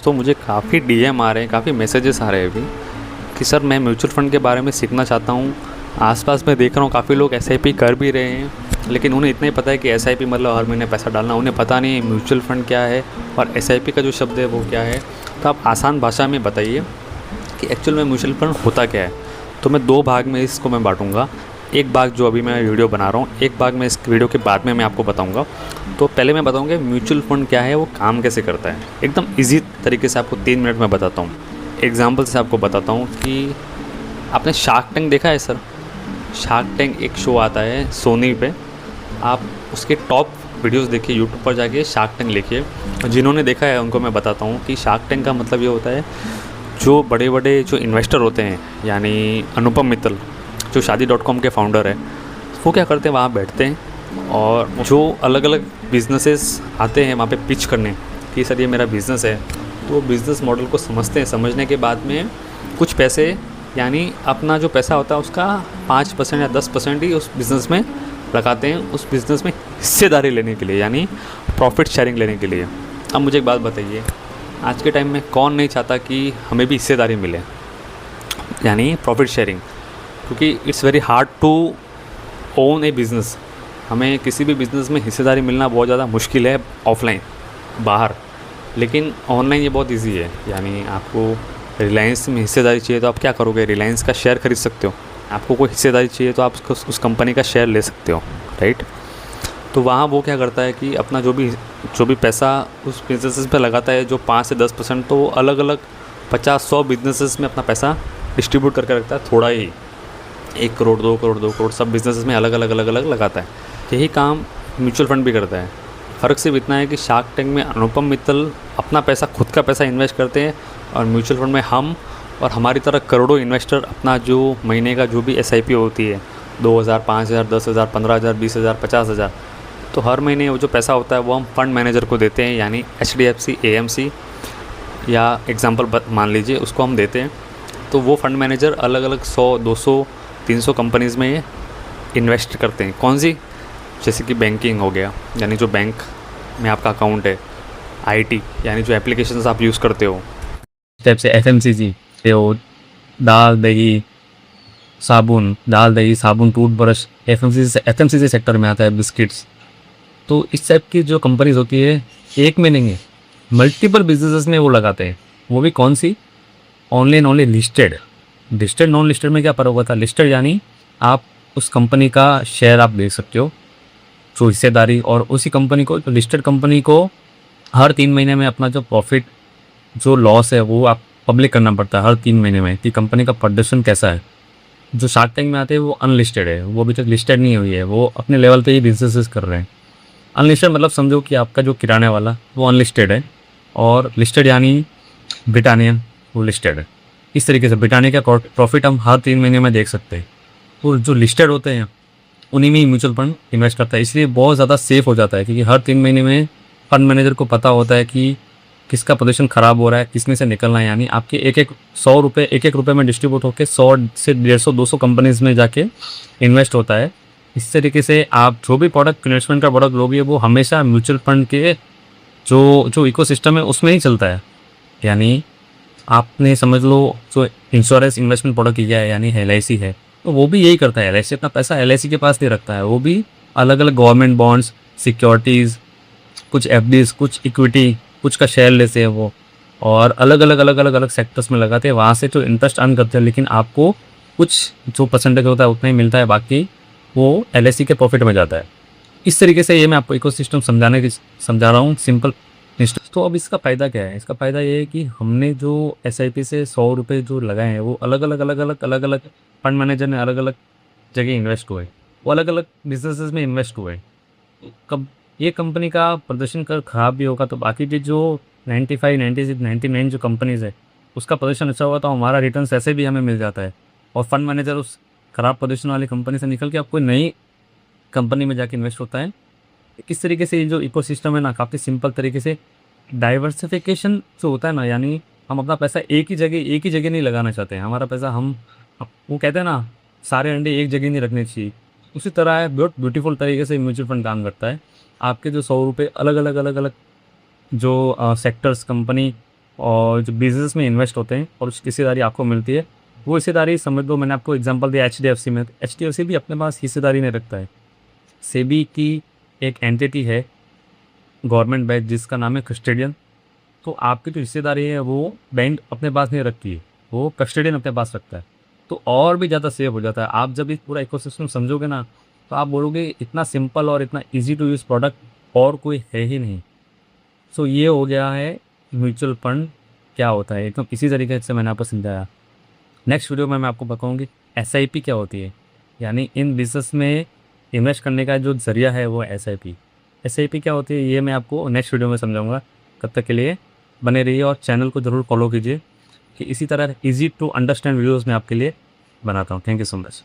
तो मुझे काफ़ी डीएम आ रहे हैं, काफ़ी मैसेजेस आ रहे हैं अभी कि सर मैं म्यूचुअल फ़ंड के बारे में सीखना चाहता हूँ। आसपास मैं देख रहा हूँ काफ़ी लोग एसआईपी कर भी रहे हैं, लेकिन उन्हें इतना ही पता है कि एसआईपी मतलब हर महीने पैसा डालना। उन्हें पता नहीं म्यूचुअल फ़ंड क्या है और एसआईपी का जो शब्द है वो क्या है। तो आप आसान भाषा में बताइए कि एक्चुअल में म्यूचुअल फ़ंड होता क्या है। तो मैं 2 भाग में इसको मैं बाँटूँगा। एक भाग जो अभी मैं वीडियो बना रहा हूँ, एक भाग मैं इस वीडियो के बाद में मैं आपको बताऊँगा। तो पहले मैं बताऊँगा म्यूचुअल फ़ंड क्या है, वो काम कैसे करता है। एकदम ईज़ी तरीके से आपको 3 मिनट में बताता हूँ। एग्ज़ाम्पल से आपको बताता हूँ कि आपने शार्क टैंक देखा है सर? शार्क टैंक एक शो आता है सोनी पे। आप उसके टॉप वीडियोस देखिए, यूट्यूब पर जाके शार्क टैंक लिखिए। और जिन्होंने देखा है उनको मैं बताता हूँ कि शार्क टैंक का मतलब ये होता है, जो बड़े बड़े जो इन्वेस्टर होते हैं, यानी अनुपम मित्तल जो शादी.com के फाउंडर है, वो क्या करते हैं, वहाँ बैठते हैं और जो अलग अलग बिजनेसेस आते हैं वहाँ पे पिच करने कि सर ये मेरा बिज़नेस है, तो वो बिज़नेस मॉडल को समझते हैं। समझने के बाद में कुछ पैसे, यानी अपना जो पैसा होता है उसका 5% या 10% ही उस बिज़नेस में लगाते हैं, उस बिज़नेस में हिस्सेदारी लेने के लिए, यानी प्रॉफिट शेयरिंग लेने के लिए। अब मुझे एक बात बताइए, आज के टाइम में कौन नहीं चाहता कि हमें भी हिस्सेदारी मिले, यानी प्रॉफिट शेयरिंग। क्योंकि it's very hard to own a business. हमें किसी भी बिज़नेस में हिस्सेदारी मिलना बहुत ज़्यादा मुश्किल है ऑफलाइन, बाहर, लेकिन ऑनलाइन ये बहुत इजी है। यानी आपको रिलायंस में हिस्सेदारी चाहिए तो आप क्या करोगे, रिलायंस का शेयर खरीद सकते हो। आपको कोई हिस्सेदारी चाहिए तो आप उस कंपनी का शेयर ले सकते हो, राइट। तो वहाँ वो क्या करता है कि अपना जो भी पैसा उस बिजनेसेस पे लगाता है, जो 5 से 10%, तो वो अलग अलग 50-100 बिजनेसेस में अपना पैसा डिस्ट्रीब्यूट करके रखता है। थोड़ा ही 1 करोड़ 2 करोड़ 2 करोड़ सब बिजनेसेस में अलग अलग लगाता है। यही काम म्यूचुअल फंड भी करता है। फ़र्क सिर्फ इतना है कि शार्क टैंक में अनुपम मित्तल अपना पैसा, खुद का पैसा इन्वेस्ट करते हैं, और म्यूचुअल फंड में हम और हमारी तरह करोड़ों इन्वेस्टर अपना जो महीने का जो भी एसआईपी होती है, 2000, 5000, 10,000, 15,000, 20,000, 50,000, तो हर महीने वो जो पैसा होता है वो हम फंड मैनेजर को देते हैं, यानी एचडीएफसी, एएमसी या एग्जांपल मान लीजिए उसको हम देते हैं। तो वो फंड मैनेजर अलग अलग 100, 200, 300 कंपनीज़ में इन्वेस्ट करते हैं। कौन सी? जैसे कि बैंकिंग हो गया, यानी जो बैंक में आपका अकाउंट है, आईटी यानी जो एप्लीकेशंस आप यूज़ करते हो, टाइप से एफएमसीजी हो, दाल दही साबुन टूथब्रश, एफएमसीजी सेक्टर में आता है, बिस्किट्स। तो इस टाइप की जो कंपनीज होती है, एक में नहीं है, मल्टीपल बिजनेसेस में वो लगाते हैं। वो भी कौन सी? Only listed. नॉन लिस्टेड में क्या फर्क होता है? लिस्टेड यानी आप उस कंपनी का शेयर आप देख सकते हो, जो हिस्सेदारी, और उसी कंपनी को, तो लिस्टेड कंपनी को हर 3 महीने में अपना जो प्रॉफिट, जो लॉस है, वो आप पब्लिक करना पड़ता है हर 3 महीने में कि कंपनी का प्रदर्शन कैसा है। जो शार्क टैंक में आते हैं वो अनलिस्टेड है, वो अभी तक लिस्टेड नहीं हुई है, वो अपने लेवल पे ही बिजनेसेस कर रहे हैं। अनलिस्टेड मतलब समझो कि आपका जो किराने वाला वो अनलिस्टेड है, और लिस्टेड यानी ब्रिटानिया, वो लिस्टेड है। इस तरीके से ब्रिटानिया का प्रॉफिट हम हर 3 महीने में देख सकते हैं। तो जो लिस्टेड होते हैं उन्हीं में ही म्यूचुअल फंड इन्वेस्ट करता है, इसलिए बहुत ज़्यादा सेफ हो जाता है, क्योंकि हर 3 महीने में फंड मैनेजर को पता होता है कि किसका पोजीशन ख़राब हो रहा है, किसमें से निकलना है। यानी आपके एक एक 100 रुपये एक एक रुपये में डिस्ट्रीब्यूट होकर 100 से 150 200 कंपनीज़ में जाके इन्वेस्ट होता है। इस तरीके से आप जो भी प्रोडक्ट, इन्वेस्टमेंट का प्रोडक्ट लोगे, वो हमेशा म्यूचुअल फंड के जो इकोसिस्टम है उसमें ही चलता है। यानी आपने समझ लो, जो इंश्योरेंस इन्वेस्टमेंट प्रोडक्ट किया है, यानी एलआईसी है, तो वो भी यही करता है। एलआईसी अपना पैसा एलआईसी के पास नहीं रखता है, वो भी अलग अलग गवर्नमेंट बॉन्ड्स, सिक्योरिटीज़, कुछ एफडीज, कुछ इक्विटी, कुछ का शेयर लेते हैं वो, और अलग अलग सेक्टर्स में लगाते हैं, वहाँ से जो इंटरेस्ट अर्न करते हैं। लेकिन आपको कुछ जो परसेंटेज होता है उतना ही मिलता है, बाकी वो एलआईसी के प्रॉफिट में जाता है। इस तरीके से ये मैं आपको इकोसिस्टम समझा रहा हूँ, सिंपल। तो अब इसका फ़ायदा क्या है? इसका फ़ायदा ये है कि हमने जो एसआईपी से 100 रुपये जो लगाए हैं, वो अलग अलग फंड मैनेजर ने अलग अलग जगह इन्वेस्ट हुए, वो अलग अलग बिजनेसेस में इन्वेस्ट हुए। कब ये कंपनी का प्रदर्शन कर ख़राब भी होगा, तो बाकी की जो 95, 96, 99 जो कंपनीज़ है, उसका प्रदर्शन अच्छा हुआ तो हमारा रिटर्न ऐसे भी हमें मिल जाता है, और फंड मैनेजर उस ख़राब प्रदर्शन वाली कंपनी से निकल के आपको नई कंपनी में जाके इन्वेस्ट होता है। किस तरीके से ये जो इकोसिस्टम है ना, काफ़ी सिंपल तरीके से डाइवर्सिफिकेशन जो होता है ना, यानी हम अपना पैसा एक ही जगह नहीं लगाना चाहते हैं। हमारा पैसा वो कहते हैं ना, सारे अंडे एक जगह नहीं रखने चाहिए। उसी तरह है, बहुत ब्यूटीफुल तरीके से म्यूचुअल फंड काम करता है। आपके जो 100 रुपये अलग अलग जो सेक्टर्स, कंपनी और जो बिजनेस में इन्वेस्ट होते हैं और उसकी हिस्सेदारी आपको मिलती है, वो हिस्सेदारी समझ लो, मैंने आपको एग्जांपल दिया HDFC में, HDFC भी अपने पास हिस्सेदारी नहीं रखता है। सेबी की एक एंटिटी है गवर्नमेंट बैंक जिसका नाम है कस्टोडियन, तो आपकी जो हिस्सेदारी है वो बैंक अपने पास नहीं रखती है, वो कस्टोडियन अपने पास रखता है, तो और भी ज़्यादा सेव हो जाता है। आप जब इस पूरा इकोसिस्टम समझोगे ना, तो आप बोलोगे इतना सिंपल और इतना ईजी टू यूज़ प्रोडक्ट और कोई है ही नहीं। सो ये हो गया है म्यूचुअल फंड क्या होता है, एकदम इसी तरीके से मैंने आपको समझाया। नेक्स्ट वीडियो में मैं आपको बताऊँगी SIP क्या होती है, यानी इन बिजनेस में इन्वेस्ट करने का जो ज़रिया है वो SIP क्या होती है, ये मैं आपको नेक्स्ट वीडियो में समझाऊंगा। तब तक के लिए बने रहिए और चैनल को ज़रूर फॉलो कीजिए कि इसी तरह ईजी टू अंडरस्टैंड वीडियोज़ मैं आपके लिए बनाता हूँ। Thank you so much.